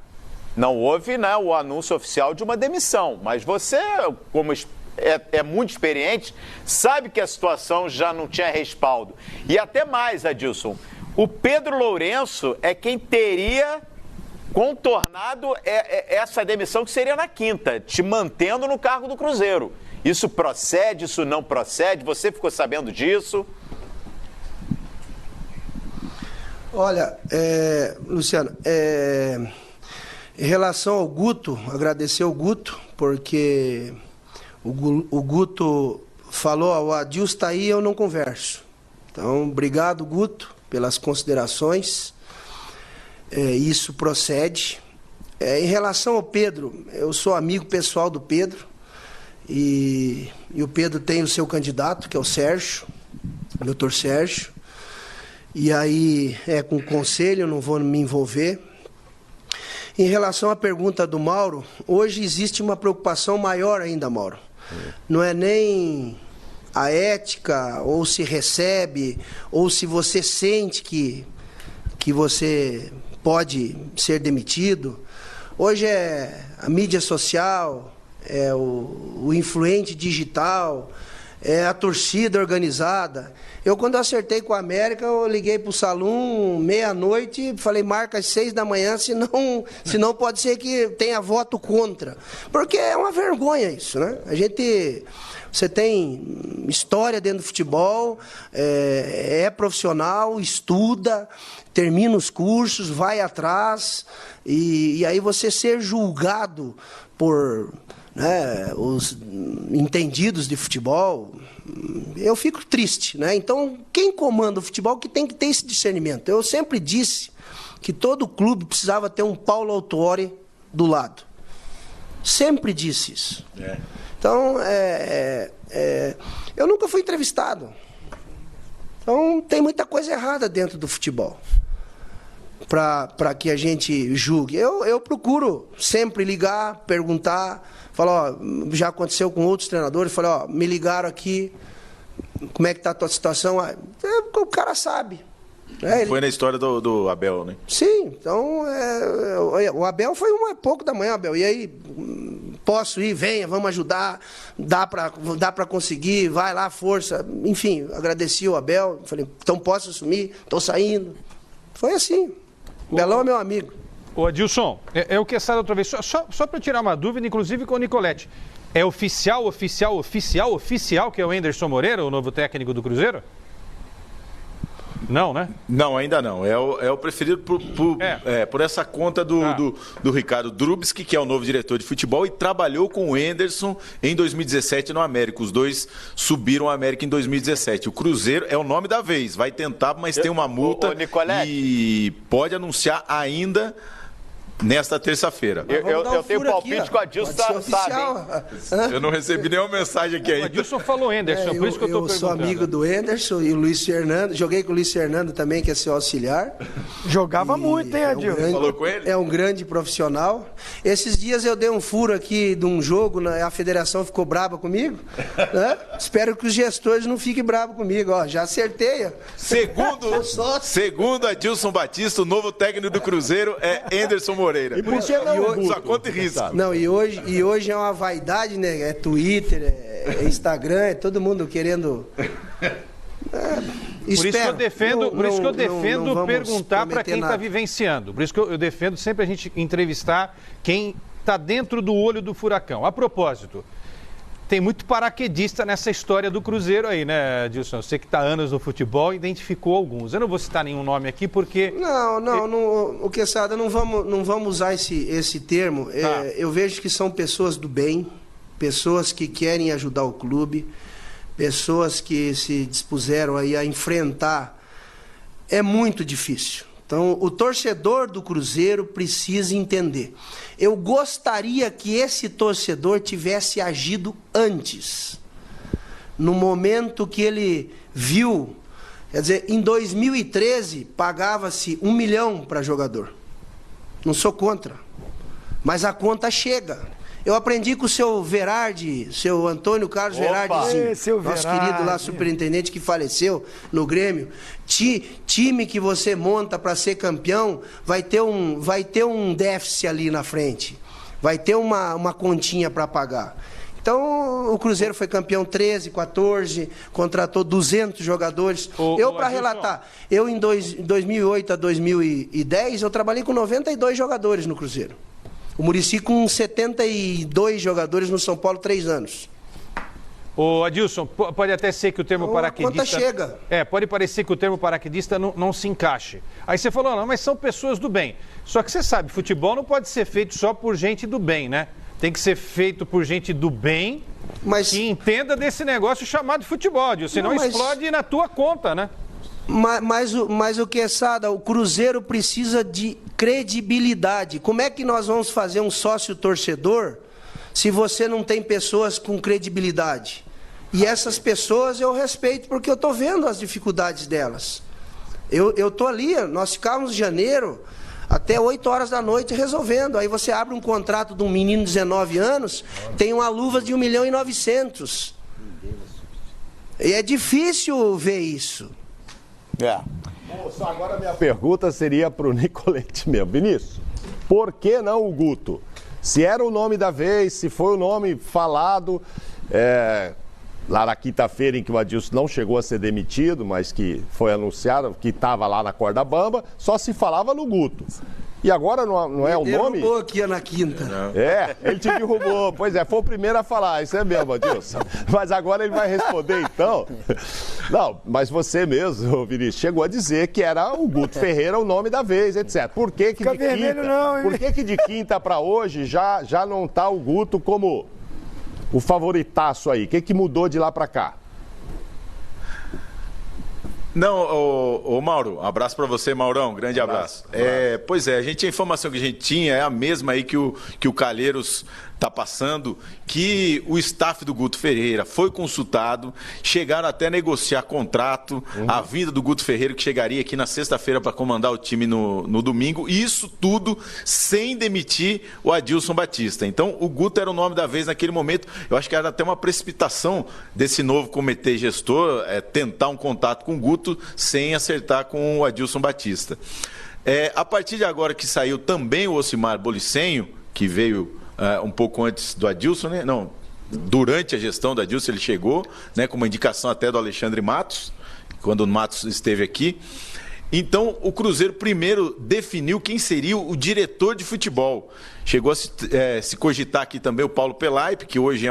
Não houve, né, o anúncio oficial de uma demissão. Mas você, como é muito experiente, sabe que a situação já não tinha respaldo. E até mais, Adilson, o Pedro Lourenço é quem teria contornado essa demissão que seria na quinta, te mantendo no cargo do Cruzeiro. Isso procede, isso não procede? Você ficou sabendo disso? Olha, Luciano, em relação ao Guto, agradecer ao Guto, porque o Guto falou, o Adilson está aí, eu não converso. Então, obrigado, Guto, pelas considerações. Isso procede. Em relação ao Pedro, eu sou amigo pessoal do Pedro, e o Pedro tem o seu candidato, que é o Sérgio, o doutor Sérgio. E aí, com o conselho, eu não vou me envolver. Em relação à pergunta do Mauro, hoje existe uma preocupação maior ainda, Mauro. Não é nem a ética, ou se recebe, ou se você sente que você pode ser demitido. Hoje é a mídia social, é o influente digital, é a torcida organizada. Eu, quando acertei com a América, eu liguei para o salão meia-noite, falei, marca às 6 da manhã, senão pode ser que tenha voto contra. Porque é uma vergonha isso, né? Você tem história dentro do futebol, é profissional, estuda, termina os cursos, vai atrás, e aí você ser julgado por... os entendidos de futebol, eu fico triste, né? Então, quem comanda o futebol que tem que ter esse discernimento. Eu sempre disse que todo clube precisava ter um Paulo Autuori do lado. Sempre disse isso. Então, eu nunca fui entrevistado. Então, tem muita coisa errada dentro do futebol para que a gente julgue. Eu procuro sempre ligar, perguntar, falar, já aconteceu com outros treinadores, falar, me ligaram aqui, como é que está a tua situação? O cara sabe. Foi na história do Abel, né? Sim, então o Abel foi 1h pouco da manhã, Abel. E aí, posso ir, venha, vamos ajudar, dá para conseguir, vai lá, força. Enfim, agradeci o Abel, falei, então posso assumir, estou saindo. Foi assim. Belão é meu amigo. Ô Adilson, eu que saí outra vez, só para tirar uma dúvida, inclusive com o Nicolete. É oficial que é o Anderson Moreira, o novo técnico do Cruzeiro? Não, né? Não, ainda não. É o preferido por essa conta do Ricardo Drubski, que é o novo diretor de futebol e trabalhou com o Anderson em 2017 no América. Os dois subiram o América em 2017. O Cruzeiro é o nome da vez. Vai tentar, mas tem uma multa e pode anunciar ainda nesta terça-feira. Eu tenho palpite com a Adilson, sabe? Eu não recebi nenhuma mensagem aqui ainda. O Adilson falou Anderson, por isso que eu estou perguntando. Eu sou amigo do Anderson e o Luiz Fernando. Joguei com o Luiz Fernando também, que é seu auxiliar. Jogava muito, hein, Adilson? Falou com ele? É um grande profissional. Esses dias eu dei um furo aqui de um jogo, a federação ficou brava comigo. Né? Espero que os gestores não fiquem bravos comigo. Já acertei. Segundo Adilson Batista, o novo técnico do Cruzeiro é Anderson Moreira. E por que não? Só conta e risco. Não, e hoje é uma vaidade, né? É Twitter, é Instagram, é todo mundo querendo. Por isso que eu defendo perguntar para quem está vivenciando. Por isso que eu defendo sempre a gente entrevistar quem está dentro do olho do furacão. A propósito, tem muito paraquedista nessa história do Cruzeiro aí, né, Adilson? Você que está há anos no futebol, identificou alguns. Eu não vou citar nenhum nome aqui porque... Não, o Quesada, não vamos usar esse termo. Eu vejo que são pessoas do bem, pessoas que querem ajudar o clube, pessoas que se dispuseram aí a enfrentar. É muito difícil. Então, o torcedor do Cruzeiro precisa entender. Eu gostaria que esse torcedor tivesse agido antes, no momento que ele viu. Quer dizer, em 2013, pagava-se 1 milhão para jogador. Não sou contra, mas a conta chega. Eu aprendi com o seu Verardi, seu Antônio Carlos Verardi, nosso querido lá, superintendente que faleceu no Grêmio. Time que você monta para ser campeão vai ter um déficit ali na frente. Vai ter uma continha para pagar. Então, o Cruzeiro foi campeão 13, 14, contratou 200 jogadores. Para relatar, eu em 2008 a 2010, eu trabalhei com 92 jogadores no Cruzeiro. O Muricy com 72 jogadores no São Paulo, 3 anos. Ô Adilson, pode até ser que o termo paraquedista... A conta chega. Pode parecer que o termo paraquedista não se encaixe. Aí você falou, não, mas são pessoas do bem. Só que você sabe, futebol não pode ser feito só por gente do bem, né? Tem que ser feito por gente do bem que entenda desse negócio chamado futebol, Adilson. Senão explode na tua conta, né? Mas o Quesada, o Cruzeiro precisa de credibilidade. Como é que nós vamos fazer um sócio torcedor se você não tem pessoas com credibilidade? E essas pessoas eu respeito porque eu estou vendo as dificuldades delas. Eu estou ali, nós ficávamos em janeiro até 8 horas da noite resolvendo. Aí você abre um contrato de um menino de 19 anos, tem uma luva de 1.900.000. E é difícil ver isso. Moço, agora minha pergunta seria para o Nicolete mesmo. Vinícius, por que não o Guto? Se era o nome da vez, se foi o nome falado, lá na quinta-feira em que o Adilson não chegou a ser demitido, mas que foi anunciado, que estava lá na corda bamba, só se falava no Guto. E agora não é o nome? Ele derrubou aqui na quinta. Ele te derrubou. Pois é, foi o primeiro a falar, isso é mesmo, Adilson. Mas agora ele vai responder então. Não, mas você mesmo, Vinícius, chegou a dizer que era o Guto Ferreira o nome da vez, etc. Por que que de quinta? Por que de quinta para hoje já não está o Guto como o favoritaço aí? O que mudou de lá para cá? Não, Mauro, um abraço para você, Maurão, grande abraço. Pois é, a informação que a gente tinha é a mesma aí que o Calheiros está passando, que o staff do Guto Ferreira foi consultado, chegaram até a negociar contrato, a vinda do Guto Ferreira, que chegaria aqui na sexta-feira para comandar o time no domingo, e isso tudo sem demitir o Adilson Batista. Então, o Guto era o nome da vez naquele momento. Eu acho que era até uma precipitação desse novo comitê gestor tentar um contato com o Guto sem acertar com o Adilson Batista. A partir de agora que saiu também o Ocimar Bolicenho, que veio um pouco antes do Adilson, né? Não, durante a gestão do Adilson ele chegou, né, com uma indicação até do Alexandre Matos, quando o Matos esteve aqui. Então, o Cruzeiro primeiro definiu quem seria o diretor de futebol. Chegou a se cogitar aqui também o Paulo Pelaipe, que hoje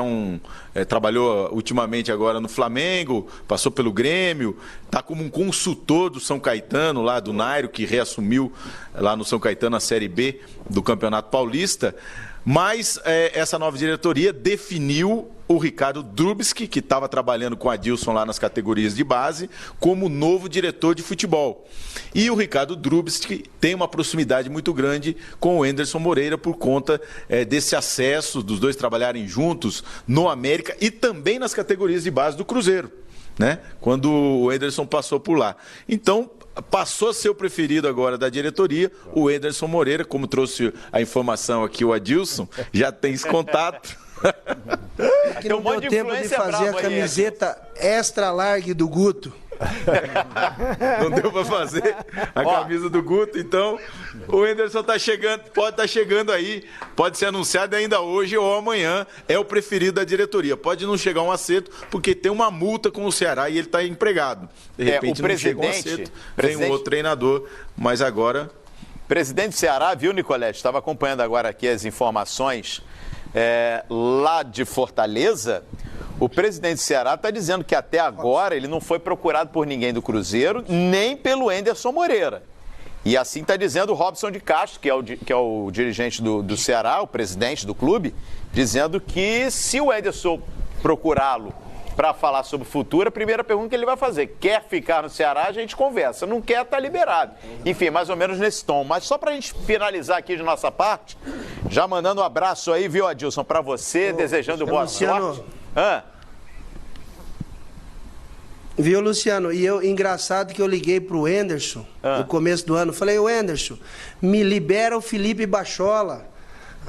trabalhou ultimamente agora no Flamengo, passou pelo Grêmio, está como um consultor do São Caetano, lá do Nairo, que reassumiu lá no São Caetano a Série B do Campeonato Paulista. Mas essa nova diretoria definiu o Ricardo Drubski, que estava trabalhando com a Adilson lá nas categorias de base, como novo diretor de futebol. E o Ricardo Drubski tem uma proximidade muito grande com o Enderson Moreira por conta desse acesso dos dois trabalharem juntos no América e também nas categorias de base do Cruzeiro, né? Quando o Enderson passou por lá. Então, passou a ser o preferido agora da diretoria, o Enderson Moreira, como trouxe a informação aqui o Adilson, já tem esse contato. Que não deu tempo de fazer a camiseta extra large do Guto. Não deu para fazer a camisa do Guto, então o Enderson pode estar chegando aí, pode ser anunciado ainda hoje ou amanhã, é o preferido da diretoria. Pode não chegar um acerto, porque tem uma multa com o Ceará e ele está empregado. De repente não chega um acerto, vem um outro treinador, mas agora... Presidente do Ceará, viu, Nicolete? Estava acompanhando agora aqui as informações lá de Fortaleza, o presidente do Ceará está dizendo que até agora ele não foi procurado por ninguém do Cruzeiro, nem pelo Anderson Moreira. E assim está dizendo o Robson de Castro, que é o dirigente do Ceará, o presidente do clube, dizendo que se o Anderson procurá-lo para falar sobre o futuro, a primeira pergunta que ele vai fazer: quer ficar no Ceará, a gente conversa. Não quer, tá liberado. Enfim, mais ou menos nesse tom. Mas só para a gente finalizar aqui de nossa parte, já mandando um abraço aí, viu, Adilson, para você, desejando boa sorte. Viu, Luciano? E engraçado que eu liguei pro Anderson no começo do ano. Falei: ô Anderson, me libera o Felipe Bachola,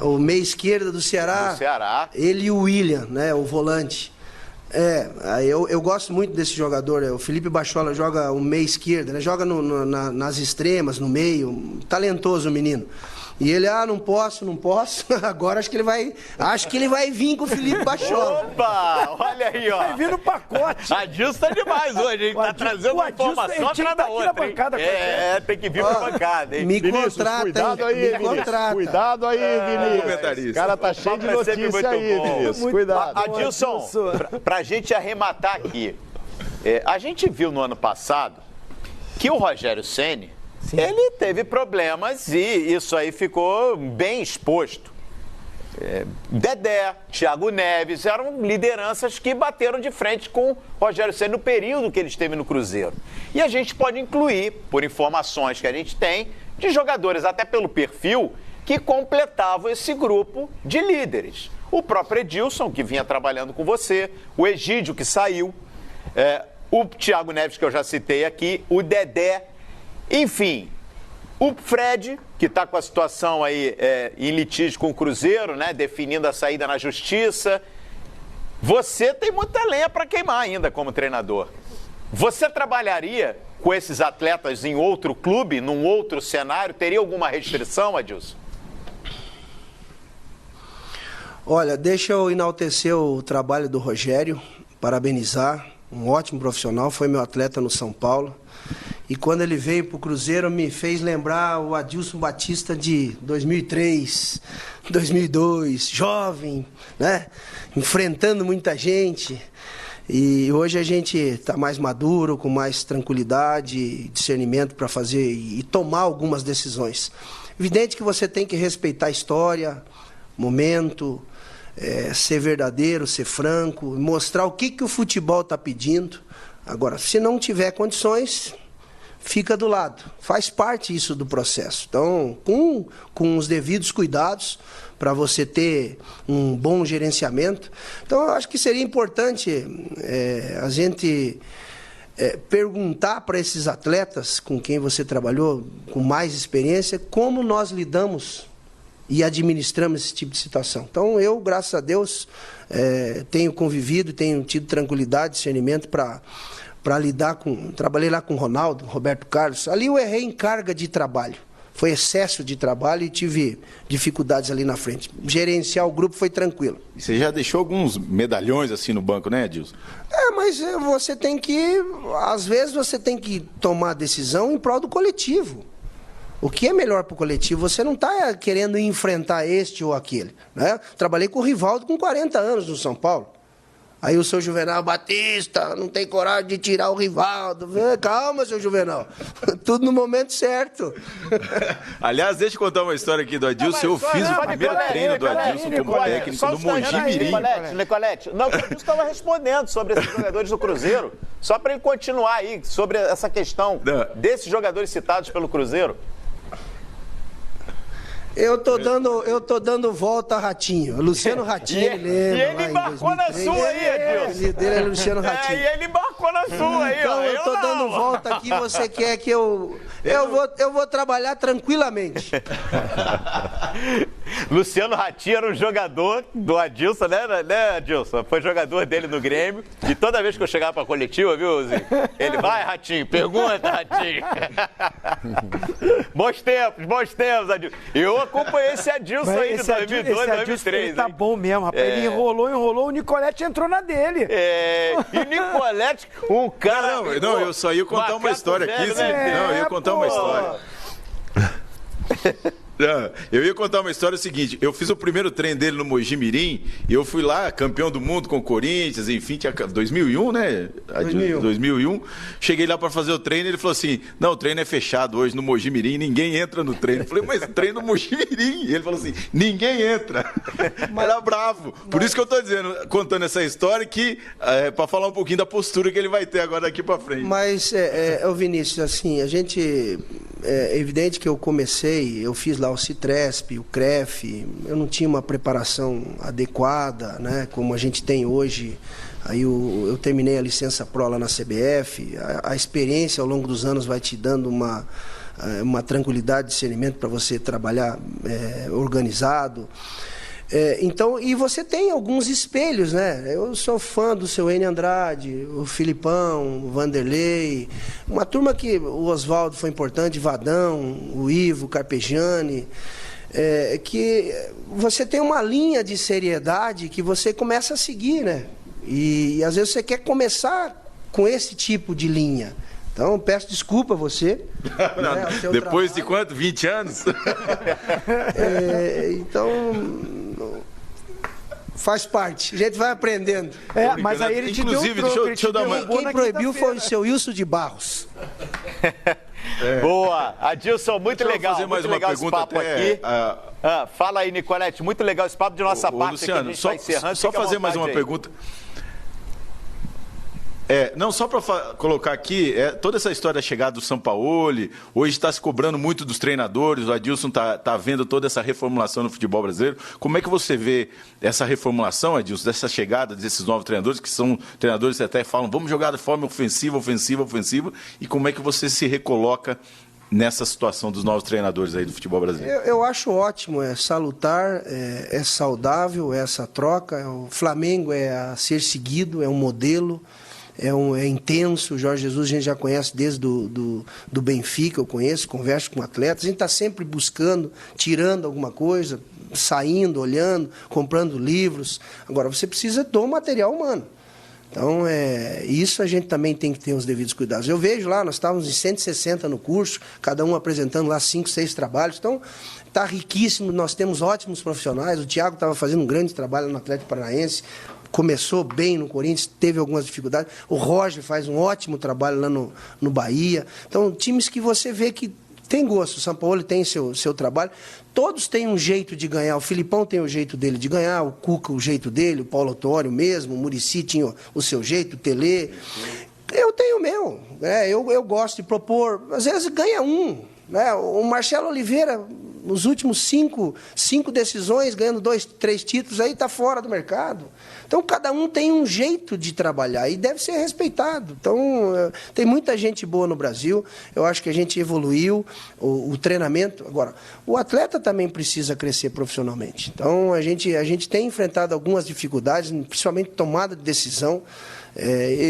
o meia esquerda do Ceará. Ele e o William, né, o volante. Eu gosto muito desse jogador. O Felipe Bachola joga o meia esquerda, né? Joga nas extremas, no meio. Talentoso o menino. E ele, não posso. Agora acho que ele vai vir com o Felipe Bachola. Opa! Olha aí, ó. Vai vir no pacote. Adilson tá demais hoje, hein? Tá trazendo uma informação atrás da outra. Tem que vir pra bancada, hein? Me contrata, cuidado aí, Vinícius. Cuidado aí, Vinícius. O cara tá cheio de notícia aí, Vinícius. Cuidado. Adilson, pra gente arrematar aqui, a gente viu no ano passado que o Rogério Ceni, ele teve problemas e isso aí ficou bem exposto. Dedé, Thiago Neves, eram lideranças que bateram de frente com o Rogério Ceni no período que ele esteve no Cruzeiro. E a gente pode incluir, por informações que a gente tem, de jogadores, até pelo perfil, que completavam esse grupo de líderes. O próprio Edilson, que vinha trabalhando com você, o Egídio, que saiu, o Thiago Neves, que eu já citei aqui, o Dedé. Enfim, o Fred, que está com a situação aí em litígio com o Cruzeiro, né, definindo a saída na justiça. Você tem muita lenha para queimar ainda como treinador. Você trabalharia com esses atletas em outro clube, num outro cenário? Teria alguma restrição, Adilson? Olha, deixa eu enaltecer o trabalho do Rogério, parabenizar, um ótimo profissional, foi meu atleta no São Paulo. E quando ele veio para o Cruzeiro, me fez lembrar o Adilson Batista de 2003, 2002, jovem, né? Enfrentando muita gente. E hoje a gente está mais maduro, com mais tranquilidade e discernimento para fazer e tomar algumas decisões. Evidente que você tem que respeitar a história, momento, ser verdadeiro, ser franco, mostrar o que o futebol está pedindo. Agora, se não tiver condições, fica do lado. Faz parte isso do processo. Então, com os devidos cuidados, para você ter um bom gerenciamento. Então, eu acho que seria importante a gente perguntar para esses atletas com quem você trabalhou, com mais experiência, como nós lidamos e administramos esse tipo de situação. Então, eu, graças a Deus, tenho convivido, tenho tido tranquilidade, discernimento para lidar com... Trabalhei lá com o Ronaldo, Roberto Carlos. Ali eu errei em carga de trabalho. Foi excesso de trabalho e tive dificuldades ali na frente. Gerenciar o grupo foi tranquilo. E você já deixou alguns medalhões assim no banco, né, Adilson? Mas você tem que... Às vezes você tem que tomar decisão em prol do coletivo. O que é melhor para o coletivo? Você não está querendo enfrentar este ou aquele, né? Trabalhei com o Rivaldo com 40 anos no São Paulo. Aí o seu Juvenal Batista não tem coragem de tirar o Rivaldo. Calma, seu Juvenal. Tudo no momento certo. Aliás, deixa eu contar uma história aqui do Adilson. Eu fiz o primeiro treino do Adilson como técnico no Mogi-Mirim. Nicolete, não, o Adilson estava respondendo sobre esses jogadores do Cruzeiro. Só para ele continuar aí, sobre essa questão desses jogadores citados pelo Cruzeiro. Eu tô dando volta a Ratinho. Luciano Ratinho, ele lembra. E ele embarcou na sua aí, Adilson. O dele é Luciano Ratinho. E ele embarcou na sua aí, então, eu tô dando volta aqui, você quer que eu vou trabalhar tranquilamente. Luciano Ratinho era um jogador do Adilson, né, Adilson? Foi jogador dele no Grêmio. E toda vez que eu chegava pra coletiva, viu, Zinho? Ele, vai, Ratinho, pergunta, Ratinho. Bons tempos, Adilson. Eu acompanhei esse Adilson aí de 2002, 2003. Ele tá bom mesmo, rapaz. Ele enrolou, o Nicolete entrou na dele. E o Nicolete, um cara... Não, eu só ia contar uma história aqui. Não, eu ia contar uma história. Eu ia contar uma história seguinte, eu fiz o primeiro treino dele no Mojimirim, e eu fui lá, campeão do mundo com o Corinthians, enfim, tinha 2001, né? 2001. Cheguei lá para fazer o treino, ele falou assim, não, o treino é fechado hoje no Mojimirim, ninguém entra no treino. Eu falei, mas treino no Mojimirim? Ele falou assim, ninguém entra. Era bravo. Por isso que eu tô dizendo, contando essa história, que para falar um pouquinho da postura que ele vai ter agora daqui para frente. Mas, Vinícius, assim, a gente... É evidente que eu fiz lá o Citresp, o CREF, eu não tinha uma preparação adequada, né, como a gente tem hoje. Aí eu terminei a licença Pro lá na CBF, a experiência ao longo dos anos vai te dando uma tranquilidade de discernimento para você trabalhar organizado. Então, e você tem alguns espelhos, né? Eu sou fã do seu Enio Andrade, o Filipão, o Vanderlei, uma turma que o Oswaldo foi importante, Vadão, o Ivo, o Carpegiani, que você tem uma linha de seriedade que você começa a seguir, né? E às vezes você quer começar com esse tipo de linha. Então, peço desculpa a você. Né, depois de quanto? 20 anos? Então, faz parte. A gente vai aprendendo. Mas aí ele te deu um troco. Deixa eu dar uma... Quem proibiu foi o seu Wilson de Barros. Boa. Adilson, muito legal. Fazer mais muito legal uma pergunta esse papo aqui. Fala aí, Nicolete. Muito legal esse papo de nossa parte. Luciano, aqui, a gente vai encerrando. Só fazer mais uma pergunta. Não, só para colocar aqui, toda essa história da chegada do Sampaoli, hoje está se cobrando muito dos treinadores, o Adilson está vendo toda essa reformulação no futebol brasileiro. Como é que você vê essa reformulação, Adilson, dessa chegada desses novos treinadores, que são treinadores que até falam, vamos jogar de forma ofensiva, e como é que você se recoloca nessa situação dos novos treinadores aí do futebol brasileiro? Eu acho ótimo, é salutar, é saudável essa troca, o Flamengo é a ser seguido, é um modelo, é intenso. O Jorge Jesus a gente já conhece desde do Benfica, eu conheço, converso com atletas, a gente está sempre buscando, tirando alguma coisa, saindo, olhando, comprando livros. Agora, você precisa do material humano. Então, isso a gente também tem que ter os devidos cuidados. Eu vejo lá, nós estávamos em 160 no curso, cada um apresentando lá 5, 6 trabalhos. Então, está riquíssimo, nós temos ótimos profissionais. O Thiago estava fazendo um grande trabalho no Atlético Paranaense, começou bem no Corinthians, teve algumas dificuldades. O Roger faz um ótimo trabalho lá no Bahia. Então, times que você vê que tem gosto. O Sampaoli tem seu trabalho. Todos têm um jeito de ganhar. O Filipão tem o jeito dele de ganhar, o Cuca o jeito dele, o Paulo Autuori mesmo, o Muricy tinha o seu jeito, o Telê. Eu tenho o meu. Eu gosto de propor. Às vezes ganha um. Né? O Marcelo Oliveira, nos últimos 5 decisões, ganhando 2, 3 títulos, aí está fora do mercado. Então, cada um tem um jeito de trabalhar e deve ser respeitado. Então, tem muita gente boa no Brasil. Eu acho que a gente evoluiu o treinamento. Agora, o atleta também precisa crescer profissionalmente. Então, a gente tem enfrentado algumas dificuldades, principalmente tomada de decisão.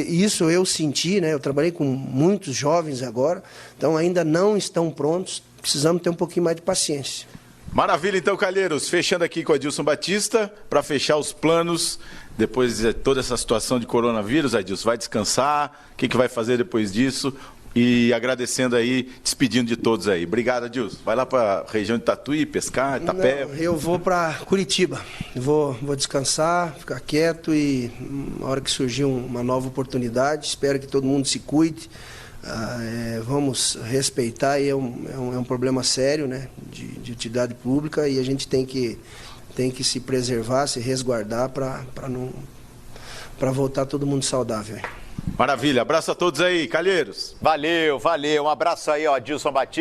Isso eu senti, né? Eu trabalhei com muitos jovens agora, então ainda não estão prontos. Precisamos ter um pouquinho mais de paciência. Maravilha, então, Calheiros, fechando aqui com o Adilson Batista, para fechar os planos, depois de toda essa situação de coronavírus, Adilson, vai descansar, o que vai fazer depois disso? E agradecendo aí, despedindo de todos aí. Obrigado, Adilson. Vai lá para a região de Tatuí, pescar, Itapé. Não, eu vou para Curitiba. Vou descansar, ficar quieto e na hora que surgir uma nova oportunidade, espero que todo mundo se cuide. Vamos respeitar, e é um problema sério, né, de utilidade pública, e a gente tem que se preservar, se resguardar para voltar todo mundo saudável. Maravilha, abraço a todos aí, Calheiros. Valeu, um abraço aí, ó, Adilson Batista.